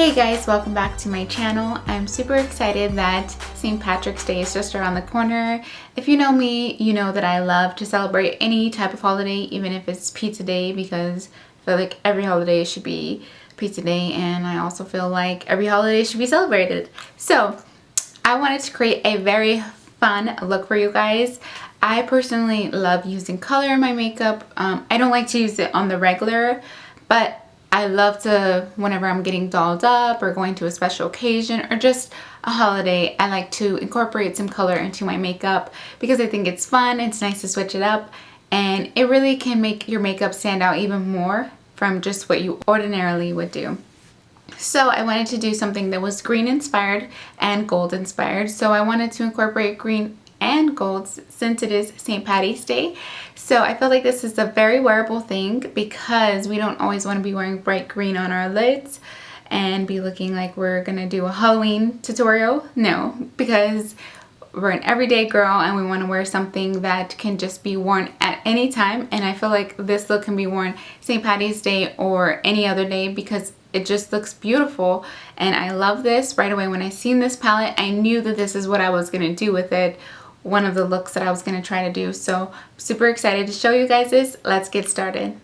Hey guys, welcome back to my channel. I'm super excited that St. Patrick's Day is just around the corner. If you know me, you know that I love to celebrate any type of holiday, even if it's pizza day, because I feel like every holiday should be pizza day, and I also feel like every holiday should be celebrated. So I wanted to create a very fun look for you guys. I personally love using color in my makeup. I don't like to use it on the regular, but I love to, whenever I'm getting dolled up or going to a special occasion or just a holiday, I like to incorporate some color into my makeup because I think it's fun, it's nice to switch it up, and it really can make your makeup stand out even more from just what you ordinarily would do. So I wanted to do something that was green inspired and gold inspired. So I wanted to incorporate green and gold since it is St. Patty's Day. So I feel like this is a very wearable thing because we don't always want to be wearing bright green on our lids and be looking like we're gonna do a Halloween tutorial. No, because we're an everyday girl and we want to wear something that can just be worn at any time. And I feel like this look can be worn St. Patty's Day or any other day because it just looks beautiful. And I love this. Right away when I seen this palette, I knew that this is what I was going to do with it. One of the looks that I was going to try to do. So I'm super excited to show you guys this. Let's get started.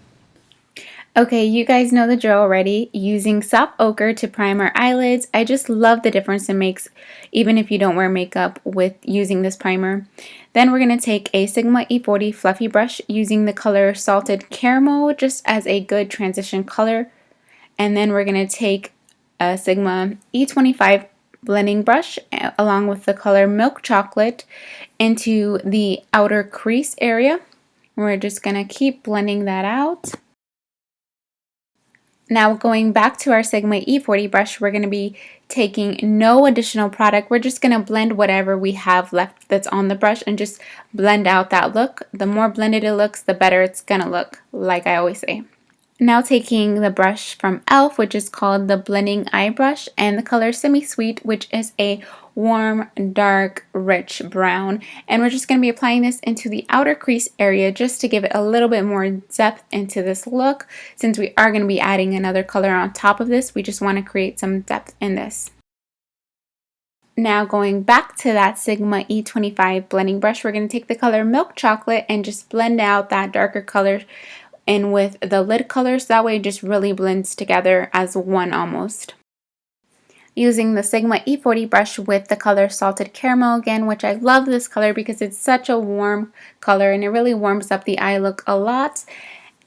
Okay, you guys know the drill already. Using soft ochre to prime our eyelids. I just love the difference it makes even if you don't wear makeup with using this primer. Then we're going to take a Sigma E40 fluffy brush using the color Salted Caramel just as a good transition color. And then we're going to take a Sigma E25 blending brush along with the color Milk Chocolate into the outer crease area. We're just going to keep blending that out. Now going back to our Sigma E40 brush, we're going to be taking no additional product. We're just going to blend whatever we have left that's on the brush and just blend out that look. The more blended it looks, the better it's going to look, like I always say. Now taking the brush from e.l.f., which is called the Blending Eye Brush, and the color Semi Sweet, which is a warm, dark, rich brown. And we're just going to be applying this into the outer crease area just to give it a little bit more depth into this look. Since we are going to be adding another color on top of this, we just want to create some depth in this. Now going back to that Sigma E25 blending brush, we're going to take the color Milk Chocolate and just blend out that darker color and with the lid color, so that way it just really blends together as one almost. Using the Sigma E40 brush with the color Salted Caramel again, which I love this color because it's such a warm color and it really warms up the eye look a lot.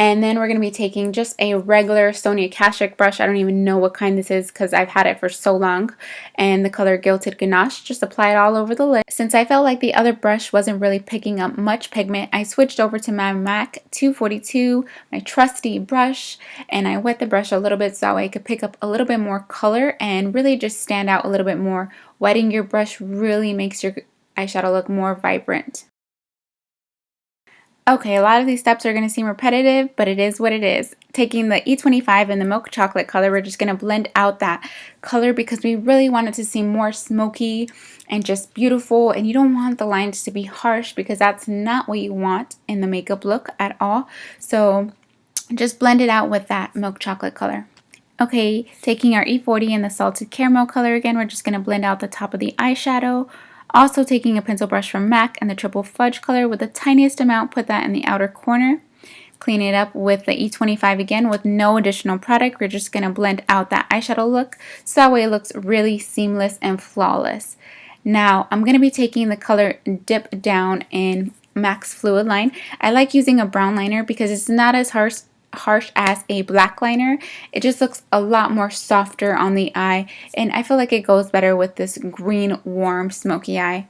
And then we're going to be taking just a regular Sonia Kashuk brush. I don't even know what kind this is because I've had it for so long. And the color Gilded Ganache. Just apply it all over the lid. Since I felt like the other brush wasn't really picking up much pigment, I switched over to my MAC 242, my trusty brush. And I wet the brush a little bit so that way I could pick up a little bit more color and really just stand out a little bit more. Wetting your brush really makes your eyeshadow look more vibrant. Okay, a lot of these steps are going to seem repetitive, but it is what it is. Taking the E25 and the Milk Chocolate color, we're just going to blend out that color because we really want it to seem more smoky and just beautiful. And you don't want the lines to be harsh because that's not what you want in the makeup look at all. So just blend it out with that Milk Chocolate color. Okay, taking our E40 and the Salted Caramel color again, we're just going to blend out the top of the eyeshadow. Also taking a pencil brush from MAC and the Triple Fudge color with the tiniest amount, put that in the outer corner. Clean it up with the E25 again with no additional product. We're just going to blend out that eyeshadow look so that way it looks really seamless and flawless. Now I'm going to be taking the color Dipdown in MAC's Fluidline. I like using a brown liner because it's not as harsh as a black liner. It just looks a lot more softer on the eye, and I feel like it goes better with this green warm smoky eye.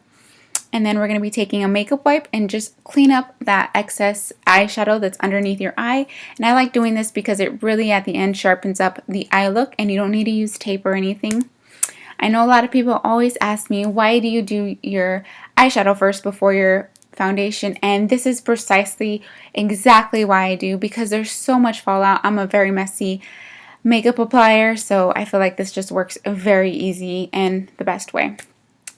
And then we're going to be taking a makeup wipe and just clean up that excess eyeshadow that's underneath your eye. And I like doing this because it really at the end sharpens up the eye look and you don't need to use tape or anything. I know a lot of people always ask me, why do you do your eyeshadow first before your foundation? And this is precisely exactly why I do, because there's so much fallout. I'm a very messy makeup applier, so I feel like this just works very easy and the best way.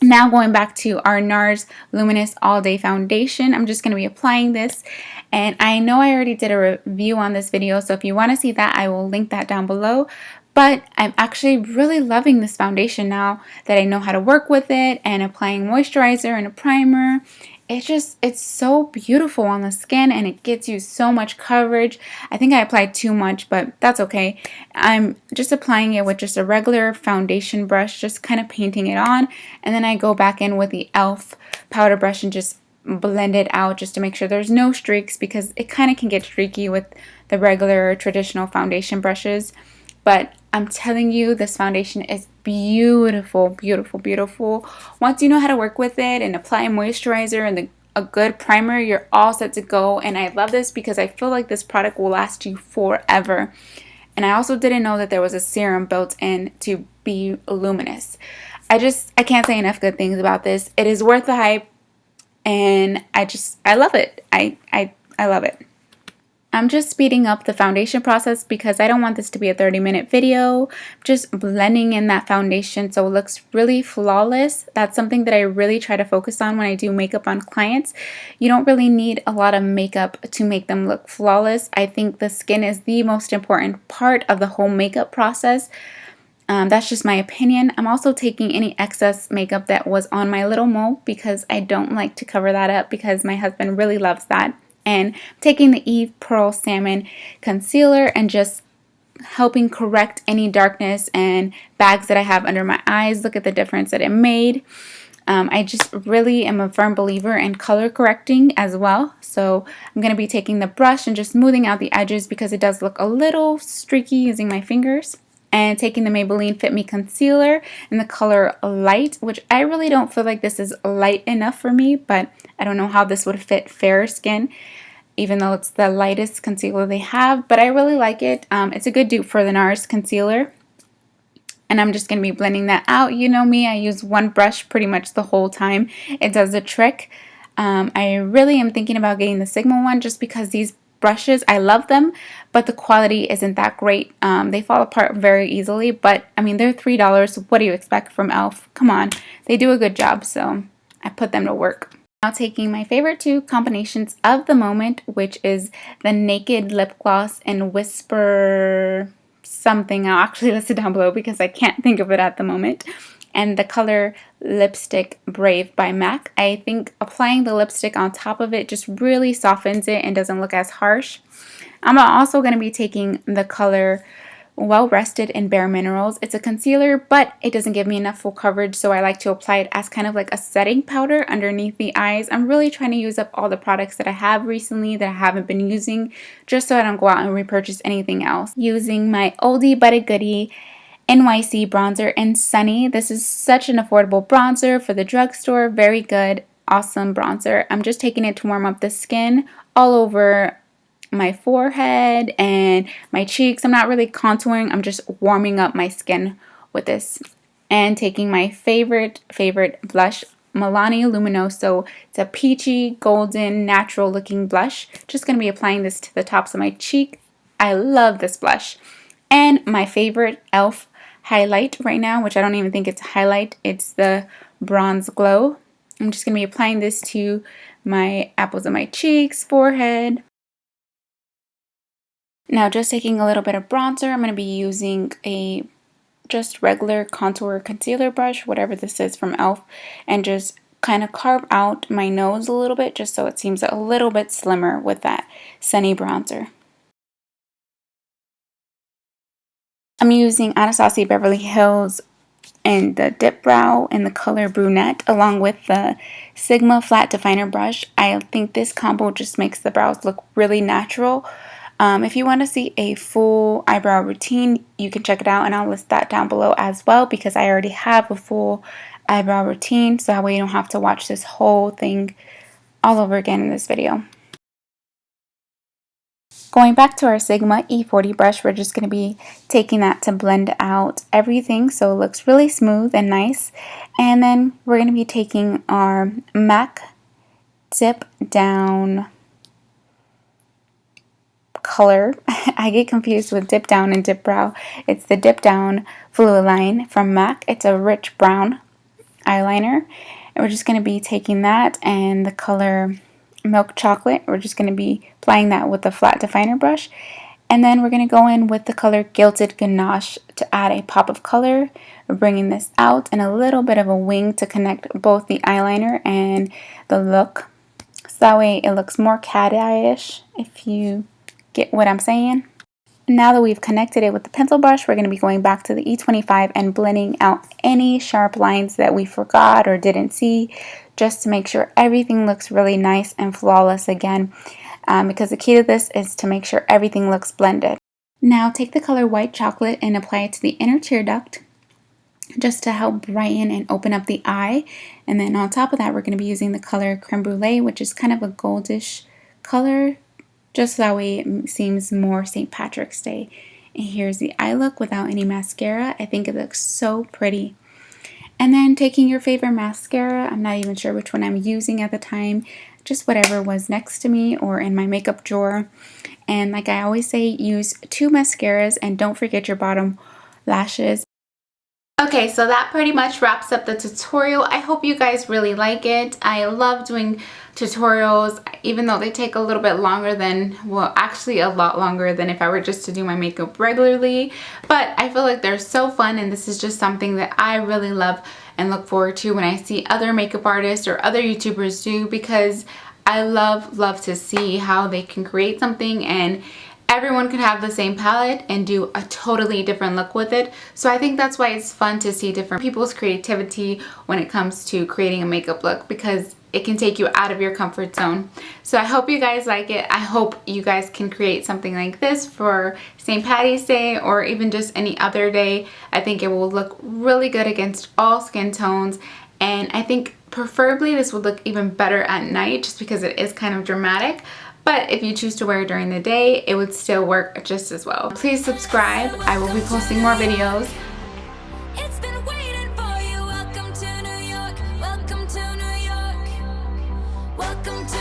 Now going back to our Nars Luminous All Day Foundation, I'm just going to be applying this. And I know I already did a review on this video, so if you want to see that, I will link that down below. But I'm actually really loving this foundation now that I know how to work with it, and applying moisturizer and a primer. It's so beautiful on the skin, and it gets you so much coverage. I think I applied too much, but that's okay. I'm just applying it with just a regular foundation brush, just kind of painting it on. And then I go back in with the e.l.f. powder brush and just blend it out just to make sure there's no streaks, because it kind of can get streaky with the regular traditional foundation brushes. But I'm telling you, this foundation is beautiful, beautiful, beautiful. Once you know how to work with it and apply moisturizer and a good primer, you're all set to go. And I love this because I feel like this product will last you forever. And I also didn't know that there was a serum built in to be luminous. I can't say enough good things about this. It is worth the hype, and I love it. I love it. I'm just speeding up the foundation process because I don't want this to be a 30-minute video. Just blending in that foundation so it looks really flawless. That's something that I really try to focus on when I do makeup on clients. You don't really need a lot of makeup to make them look flawless. I think the skin is the most important part of the whole makeup process. That's just my opinion. I'm also taking any excess makeup that was on my little mole because I don't like to cover that up, because my husband really loves that. And taking the Eve Pearl Salmon Concealer and just helping correct any darkness and bags that I have under my eyes. Look at the difference that it made. I just really am a firm believer in color correcting as well. So I'm going to be taking the brush and just smoothing out the edges because it does look a little streaky using my fingers. And taking the Maybelline Fit Me Concealer in the color Light, which I really don't feel like this is light enough for me, but I don't know how this would fit fair skin, even though it's the lightest concealer they have, but I really like it. It's a good dupe for the Nars concealer. And I'm just going to be blending that out. You know me, I use one brush pretty much the whole time. It does the trick. I really am thinking about getting the Sigma one just because these brushes, I love them, but the quality isn't that great. They fall apart very easily, but I mean, they're $3. What do you expect from e.l.f.? Come on, they do a good job, so I put them to work. Now taking my favorite two combinations of the moment, which is the Naked Lip Gloss and Whisper something. I'll actually list it down below because I can't think of it at the moment. And the color Lipstick Brave by MAC. I think applying the lipstick on top of it just really softens it and doesn't look as harsh. I'm also going to be taking the color Well Rested in Bare Minerals. It's a concealer, but it doesn't give me enough full coverage, so I like to apply it as kind of like a setting powder underneath the eyes. I'm really trying to use up all the products that I have recently that I haven't been using, just so I don't go out and repurchase anything else. Using my oldie but a goodie NYC Bronzer in Sunny. This is such an affordable bronzer for the drugstore. Very good, awesome bronzer. I'm just taking it to warm up the skin all over my forehead and my cheeks. I'm not really contouring. I'm just warming up my skin with this. And taking my favorite blush, Milani Luminoso. It's a peachy, golden, natural looking blush. Just going to be applying this to the tops of my cheek. I love this blush. And my favorite e.l.f. highlight right now, which I don't even think it's a highlight. It's the Bronze Glow. I'm just going to be applying this to my apples of my cheeks, forehead. Now just taking a little bit of bronzer, I'm going to be using a just regular contour concealer brush, whatever this is from e.l.f. and just kind of carve out my nose a little bit just so it seems a little bit slimmer with that Sunny Bronzer. I'm using Anastasia Beverly Hills and the Dipbrow in the color Brunette along with the Sigma Flat Definer brush. I think this combo just makes the brows look really natural. If you want to see a full eyebrow routine, you can check it out, and I'll list that down below as well because I already have a full eyebrow routine, so that way you don't have to watch this whole thing all over again in this video. Going back to our Sigma E40 brush, we're just going to be taking that to blend out everything so it looks really smooth and nice. And then we're going to be taking our MAC Dipdown color. I get confused with Dipdown and Dipbrow. It's the Dipdown Fluidline from MAC. It's a rich brown eyeliner. And we're just going to be taking that and the color Milk Chocolate. We're just going to be applying that with a flat definer brush. And then we're going to go in with the color Gilded Ganache to add a pop of color. We're bringing this out and a little bit of a wing to connect both the eyeliner and the look. So that way it looks more cat eye-ish, if you get what I'm saying. Now that we've connected it with the pencil brush, we're going to be going back to the E25 and blending out any sharp lines that we forgot or didn't see, just to make sure everything looks really nice and flawless again, because the key to this is to make sure everything looks blended. Now take the color White Chocolate and apply it to the inner tear duct, just to help brighten and open up the eye. And then on top of that, we're going to be using the color Creme Brulee, which is kind of a goldish color, just that way it seems more St. Patrick's Day. And here's the eye look without any mascara. I think it looks so pretty. And then taking your favorite mascara, I'm not even sure which one I'm using at the time, just whatever was next to me or in my makeup drawer. And like I always say, use 2 mascaras and don't forget your bottom lashes. Okay, so that pretty much wraps up the tutorial. I hope you guys really like it. I love doing tutorials, even though they take a little bit longer than, well, actually a lot longer than if I were just to do my makeup regularly. But I feel like they're so fun, and this is just something that I really love and look forward to when I see other makeup artists or other YouTubers do, because I love to see how they can create something and everyone can have the same palette and do a totally different look with it. So I think that's why it's fun to see different people's creativity when it comes to creating a makeup look, because it can take you out of your comfort zone. So I hope you guys like it. I hope you guys can create something like this for St. Patty's Day or even just any other day. I think it will look really good against all skin tones, and I think preferably this would look even better at night just because it is kind of dramatic. But if you choose to wear it during the day, it would still work just as well. Please subscribe. I will be posting more videos. It's been waiting for you. Welcome to New York. Welcome to New York. Welcome to